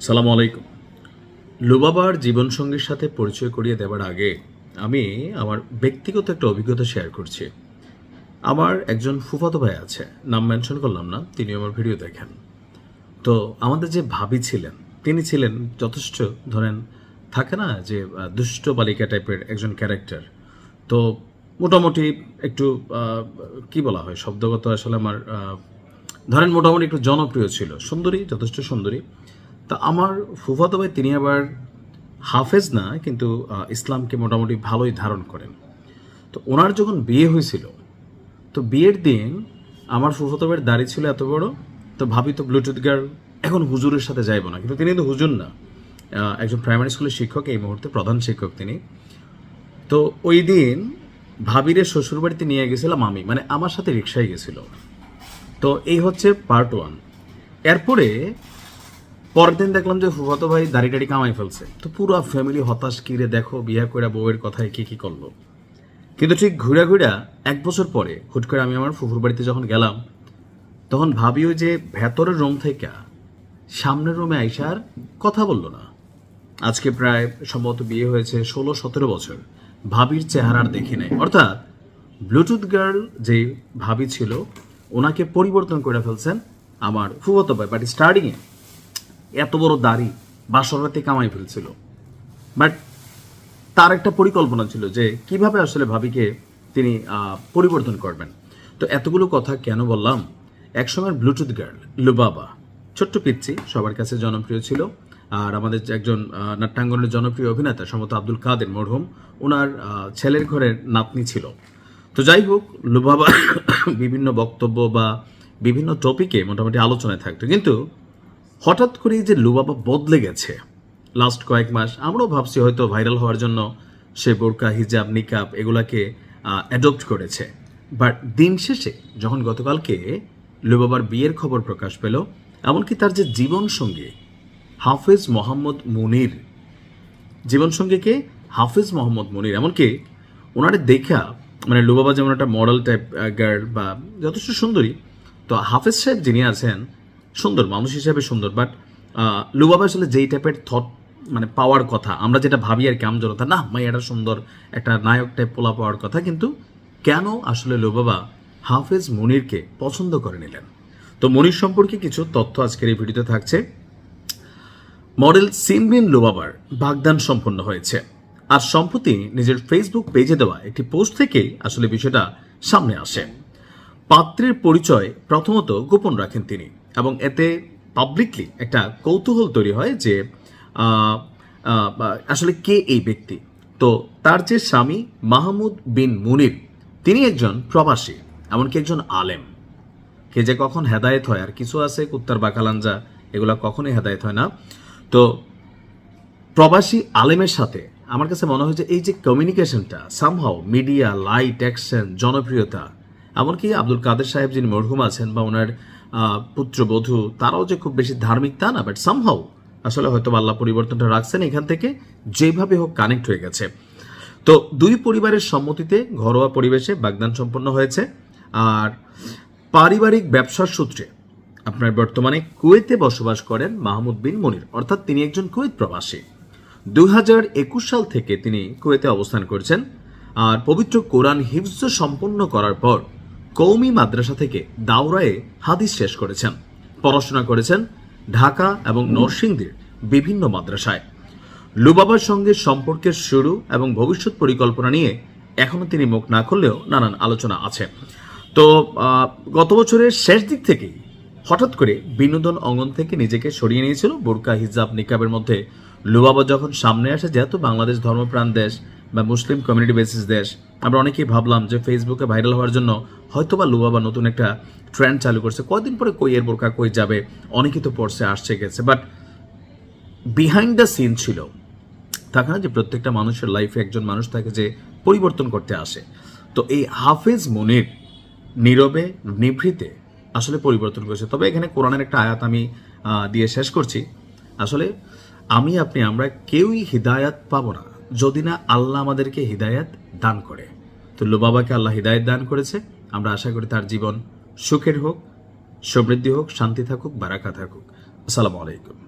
সালাম আলাইকুম। লুবাবার জীবনসঙ্গীর সাথে পরিচয় করিয়ে দেওয়ার আগে আমি আমার ব্যক্তিগত একটা অভিজ্ঞতা শেয়ার করছি। আমার একজন ফুফাতো ভাই আছে, নাম মেনশন করলাম না, তিনি আমার ভিডিও দেখেন। তো আমাদের যে ভাবি ছিলেন, তিনি ছিলেন যথেষ্ট, ধরেন থাকে না যে দুষ্ট বালিকা টাইপের একজন ক্যারেক্টার। তো মোটামুটি একটু কি বলা হয়, শব্দগত আসলে আমার ধরেন মোটামুটি একটু জনপ্রিয় ছিল, সুন্দরী, যথেষ্ট সুন্দরী। তা আমার ফুফাতো ভাই তিনি আবার হাফেজ না, কিন্তু ইসলামকে মোটামুটি ভালোই ধারণ করেন। তো ওনার যখন বিয়ে হয়েছিল, তো বিয়ের দিন আমার ফুফাতো ভাইয়ের দাড়ি ছিল এত বড়। তো ভাবি তো ব্লুটুথ গার্ল, এখন হুজুরের সাথে যাইব না, কিন্তু তিনি তো হুজুর না, একজন প্রাইমারি স্কুলের শিক্ষক, এই মুহূর্তে প্রধান শিক্ষক তিনি। তো ওই দিন ভাবিরে শ্বশুরবাড়িতে নিয়ে গেছিলাম আমি, মানে আমার সাথে রিক্সায় গেছিল। তো এই হচ্ছে পার্ট ওয়ান। এরপরে পরের দিন দেখলাম যে ফুফাতো ভাই দাড়ি টাড়ি কামাই ফেলছে। তো পুরো ফ্যামিলি হতাশ, কিরে দেখো বিয়া কইরা বউয়ের কথায় কি কি করলো। কিন্তু ঠিক ঘুরা ঘুরা 1 বছর পরে হুট করে আমি আমার ফুফুর বাড়িতে যখন গেলাম, তখন ভাবিও যে ভেতরের রুম থেকে সামনের রুমে আইসার কথা বললো না। আজকে প্রায় সম্ভবত বিয়ে হয়েছে 16-17 বছর, ভাবির চেহারার দেখি নাই। অর্থাৎ ব্লুটুথ গার্ল যে ভাবি ছিল, ওনাকে পরিবর্তন করে ফেলছেন আমার ফুফাতো ভাই। বাট স্টার্টিংয়ে এত বড় দাড়ি বাসরাতে কামাই ফেলছিল। বাট তার একটা পরিকল্পনা ছিল যে কিভাবে আসলে ভাবিকে তিনি পরিবর্তন করবেন। তো এতগুলো কথা কেন বললাম, একসময় ব্লুটুথ গার্ল লুবাবা, ছোট্ট পিচ্চি, সবার কাছে জনপ্রিয় ছিল। আর আমাদের যে একজন নাট্যাঙ্গনের জনপ্রিয় অভিনেতা সম্ভবত আব্দুল কাদের মরহুম, ওনার ছেলের ঘরের নাতনি ছিল। তো যাই হোক, লুবাবা বিভিন্ন বক্তব্য বা বিভিন্ন টপিকে মোটামুটি আলোচনায় থাকতো। কিন্তু হঠাৎ করেই যে লুবাবা বদলে গেছে লাস্ট কয়েক মাস, আমরাও ভাবছি হয়তো ভাইরাল হওয়ার জন্য সে বোরকা, হিজাব, নিকাব এগুলাকে অ্যাডপ্ট করেছে। বাট দিন শেষে যখন গতকালকে লুবাবার বিয়ের খবর প্রকাশ পেল, এমনকি তার যে জীবনসঙ্গী হাফেজ মোহাম্মদ মুনির, জীবনসঙ্গীকে হাফেজ মোহাম্মদ মুনির, এমনকি ওনারে দেখা মানে লুবাবা যেমন একটা মডেল টাইপ গার্ল বা যথেষ্ট সুন্দরী, তো হাফেজ সাহেব যিনি আছেন সুন্দর মানুষ হিসেবে সুন্দর। বাট লুবাবা আসলে যেই টাইপের থট মানে পাওয়ার কথা, আমরা যেটা ভাবি আর কি আমজনতা, না এটা সুন্দর একটা নায়ক টাইপ পোলা পাওয়ার কথা, কিন্তু কেন আসলে লুবাবা হাফেজ মুনিরকে পছন্দ করে নিলেন। তো মুনির সম্পর্কে কিছু তথ্য আজকের এই ভিডিওতে থাকছে। মডেল সিনবিন লুবাবার বাগদান সম্পন্ন হয়েছে, আর সম্প্রতি নিজের ফেসবুক পেজে দেওয়া একটি পোস্ট থেকেই আসলে বিষয়টা সামনে আসে। পাত্রের পরিচয় প্রথমত গোপন রাখেন তিনি, এবং এতে পাবলিকলি একটা কৌতূহল তৈরি হয় যে আসলে কে এই ব্যক্তি। তো তার যে স্বামী মাহমুদ বিন মুনির, তিনি একজন প্রবাসী, এমনকি একজন আলেম। কে যে কখন হেদায়েত হয়, আর কিছু আছে কুত্তার বাকালাঞ্জা, এগুলা কখনোই হেদায়েত হয় না। তো প্রবাসী আলেমের সাথে আমার কাছে মনে হয় যে এই যে কমিউনিকেশনটা সামহাও মিডিয়া, লাইট, অ্যাকশন, জনপ্রিয়তা, এমনকি আব্দুল কাদের সাহেব যিনি মরহুম আছেন বা ওনার পুত্রবধূ, তারাও যে খুব বেশি ধার্মিক তা না, বাট সামহাও আসলে হয়তো আল্লাহ পরিবর্তনটা রাখছেন, এখান থেকে যেভাবে হোক কানেক্ট হয়ে গেছে। তো দুই পরিবারের সম্মতিতে ঘরোয়া পরিবেশে বাগদান সম্পন্ন হয়েছে। আর পারিবারিক ব্যবসার সূত্রে আপনার বর্তমানে কুয়েতে বসবাস করেন মাহমুদ বিন মুনির, অর্থাৎ তিনি একজন কুয়েত প্রবাসী। 2021 সাল থেকে তিনি কুয়েতে অবস্থান করছেন। আর পবিত্র কোরআন হিফজ সম্পন্ন করার পর কওমি মাদ্রাসা থেকে দাওরায়ে হাদিস শেষ করেছেন। পড়াশোনা করেছেন ঢাকা এবং নরসিংদীর বিভিন্ন মাদ্রাসায়। লুবাবার সঙ্গে সম্পর্কের শুরু এবং ভবিষ্যৎ পরিকল্পনা নিয়ে এখনো তিনি মুখ না খুললেও নানান আলোচনা আছে। তো গত বছরের শেষ দিক থেকেই হঠাৎ করে বিনোদন অঙ্গন থেকে নিজেকে সরিয়ে নিয়েছিল। বোরকা, হিজাব, নিকাবের মধ্যে লুবাবা যখন সামনে আসে, যেহেতু বাংলাদেশ ধর্মপ্রাণ দেশ বা মুসলিম কমিউনিটি বেসিস দেশ, আমরা অনেকেই ভাবলাম যে ফেসবুকে ভাইরাল হওয়ার জন্য হয়তোবা লুবাবা নতুন একটা ট্রেন্ড চালু করছে, কয়দিন পরে কই এর বোরকা কই যাবে, অনেকেই তো পড়ছে, আসছে, গেছে। বাট বিহাইন্ড দ্য সিন ছিল, থাকে না যে প্রত্যেকটা মানুষের লাইফে একজন মানুষ থাকে যে পরিবর্তন করতে আসে। তো এই হাফেজ মুনির নীরবে নিভৃতে আসলে পরিবর্তন করেছে। তবে এখানে কোরআনের একটা আয়াত আমি দিয়ে শেষ করছি। আসলে আমি আপনি আমরা কেউই হিদায়াত পাবো না যদি না আল্লাহ আমাদেরকে হিদায়াত দান করে। তো লুবাবাকে আল্লাহ হিদায়াত দান করেছে, আমরা আশা করি তার জীবন সুখের হোক, সমৃদ্ধি হোক, শান্তি থাকুক, বারাকা থাকুক। আসসালামু আলাইকুম।